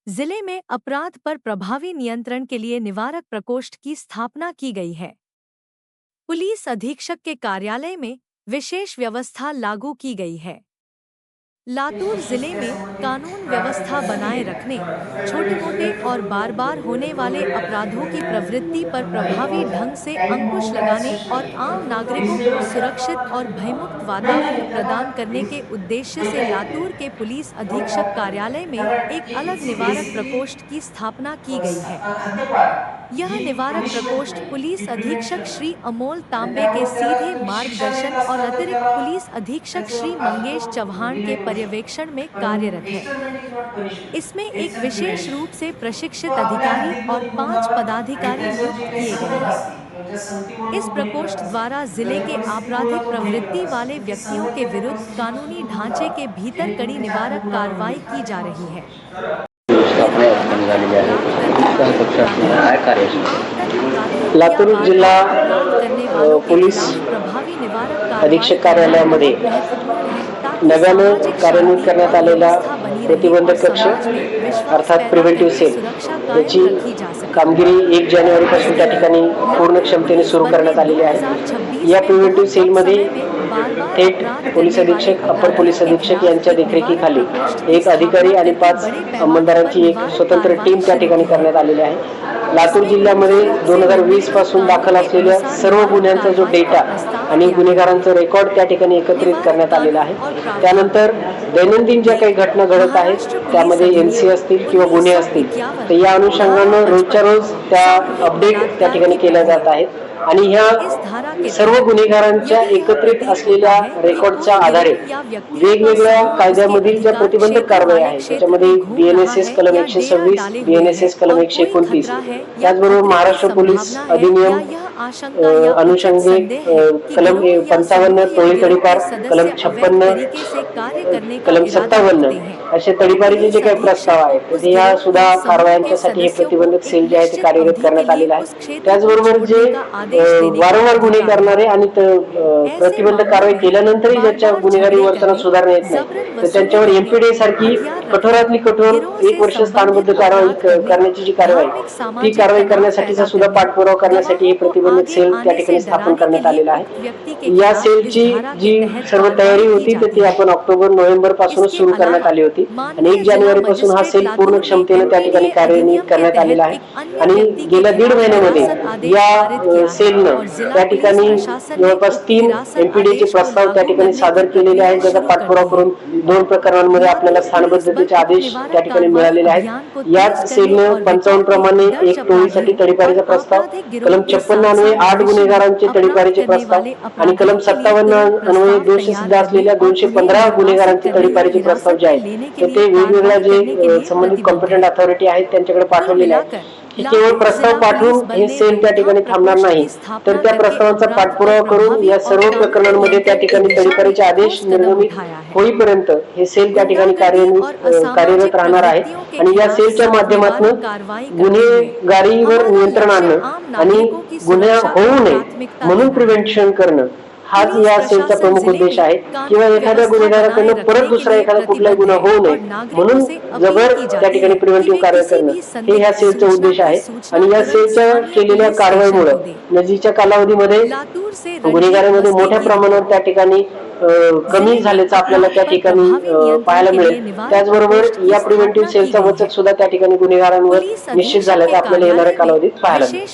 जिले में अपराध पर प्रभावी नियंत्रण के लिए निवारक प्रकोष्ठ की स्थापना की गई है। पुलिस अधीक्षक के कार्यालय में विशेष व्यवस्था लागू की गई है। लातूर जिले में कानून व्यवस्था बनाए रखने, छोटे-मोटे और बार-बार होने वाले अपराधों की प्रवृत्ति पर प्रभावी ढंग से अंकुश लगाने और आम नागरिकों को सुरक्षित और भयमुक्त वातावरण प्रदान करने के उद्देश्य से लातूर के पुलिस अधीक्षक कार्यालय में एक अलग निवारक प्रकोष्ठ की स्थापना की गई है। यह निवारक प्रकोष्ठ पुलिस अधीक्षक श्री अमोल तांबे के सीधे मार्गदर्शन और अतिरिक्त पुलिस अधीक्षक श्री मंगेश चौहान के पर्यवेक्षण में कार्यरत है। इसमें एक विशेष रूप से प्रशिक्षित अधिकारी और 5 पदाधिकारी नियुक्त किए गए हैं। इस प्रकोष्ठ द्वारा जिले के आपराधिक प्रवृत्ति वाले व्यक्तियों के विरुद्ध कानूनी ढांचे के भीतर कड़ी निवारक कार्रवाई की जा रही है। लातूर जिल्हा पोलीस अधीक्षक कार्यालयामध्ये नव्यानं कार्यान्वित करण्यात आलेला प्रतिबंधक कक्ष अर्थात प्रिव्हेंटिव्ह सेल याची कामगिरी 1 जानेवारीपासून त्या ठिकाणी पूर्ण क्षमतेने सुरू करण्यात आलेली आहे। या प्रिव्हेंटिव्ह सेलमध्ये थेट पोलीस अधीक्षक, अप्पर पोलीस अधीक्षक यांच्या देखरेखीखाली एक अधिकारी आणि 5 अंमलदारांची एक स्वतंत्र टीम त्या ठिकाणी करण्यात आलेली आहे। लातूर जिल्ह्यामध्ये 2020 पासून दाखल असलेल्या सर्व गुन्ह्यांचा जो डेटा आणि गुन्हेगारांचा रेकॉर्ड त्या ठिकाणी एकत्रित करण्यात आलेला आहे। त्यानंतर दैनंदिन ज्या काही घटना घडत आहेत त्यामध्ये एनसी असतील किंवा गुन्हे असतील तर या अनुषंगाने रोजच्या रोज त्या अपडेट त्या ठिकाणी केल्या जात आहेत आणि ह्या सर्व गुन्हेगारांच्या एकत्रित असलेल्या रेकॉर्डच्या आधारे वेगवेगळ्या कायद्यामधील ज्या प्रतिबंधक कारवाई आहेत त्याच्यामध्ये बीएनएसएस कलम 126, बीएनएसएस कलम 129, त्याचबरोबर महाराष्ट्र पोलीस अधिनियम अनुषंगे कलम 55 टोळी तडीपार, कलम 56, कलम 57 असे तडीपारीचे जे काही प्रस्ताव आहेत ते या सुद्धा कारवायांच्यासाठी हे प्रतिबंधक सेल जे आहे ते कार्यरत करण्यात आलेलं आहे। त्याचबरोबर जे वारंवार गुन्हे करणारे आणि प्रतिबंधक कारवाई केल्यानंतरही ज्याच्या गुन्हेगारी वर्तनात सुधारणा येत नाही तर त्यांच्यावर एमपीडीए सारखी कठोरातली कठोर 1 वर्ष स्थानबद्ध कारवाई करण्याची जी कारवाई ती कारवाई करण्यासाठीचा सुद्धा पाठपुरावा करण्यासाठी हे प्रतिबंधक सेल त्या ठिकाणी स्थापन करण्यात आलेला आहे। या सेलची जी सर्व तयारी होती तर ती आपण ऑक्टोबर-नोव्हेंबर पासूनच सुरू करण्यात आली होती आणि 1 जानेवारी पासून हा सेल पूर्ण क्षमतेने त्या ठिकाणी कार्यान्वित करण्यात आलेला आहे आणि गेल्या 1.5 महिन्यामध्ये या सेलनं त्या ठिकाणी जवळपास 3 एमपीडीचे प्रस्ताव त्या ठिकाणी सादर केलेले आहेत, ज्याचा पाठपुरावा करून 2 प्रकरणांमध्ये आपल्याला स्थानबद्धतेचे आदेश त्या ठिकाणी मिळालेले आहेत। याच सेलनं 55 प्रमाणे एक टोळीसाठी तडीपारीचा प्रस्ताव, कलम 56 अन्वये 8 गुन्हेगारांचे तडीपारीचे प्रस्ताव आणि कलम 57 अन्वये दोषसिद्ध असलेल्या 215 गुन्हेगारांचे तडीपारीचे प्रस्ताव जे आहेत ते वेगवेगळ्या जे संबंधित कॉम्पिटंट अथॉरिटी आहेत त्यांच्याकडे पाठवलेले आहेत। केवळ प्रस्ताव पाठवून हे सेल त्या ठिकाणी थांबणार नाही तर त्या प्रस्तावांचा पाठपुरावा करून या सर्व प्रकरणांमध्ये त्या ठिकाणी तडीपारीचे आदेश निर्गमित होईपर्यंत हे सेल त्या ठिकाणी कार्यरत राहणार आहे आणि या सेलच्या माध्यमातून गुन्हेगारीवर नियंत्रण आणणं आणि गुन्हे होऊ नये म्हणून प्रिव्हेंशन करणं हाच या सेलचा प्रमुख उद्देश आहे किंवा एखाद्या गुन्हेगाराकडून परत दुसरा एखादा कुठलाही गुन्हा होऊ नये म्हणून जबर त्या ठिकाणी प्रिव्हेंटिव्ह कार्य करणं हे या सेलचा उद्देश आहे आणि या सेलच्या केलेल्या कारवाईमुळे नजीकच्या कालावधीमध्ये गुन्हेगारीमध्ये मोठ्या प्रमाणावर त्या ठिकाणी कमी झाल्याचं आपल्याला त्या ठिकाणी पाहायला मिळेल। त्याचबरोबर या प्रिव्हेंटिव्ह सेलचा वचक सुद्धा त्या ठिकाणी गुन्हेगारांवर निश्चित झाल्याचं आपल्याला येणाऱ्या कालावधीत पाहायला मिळेल।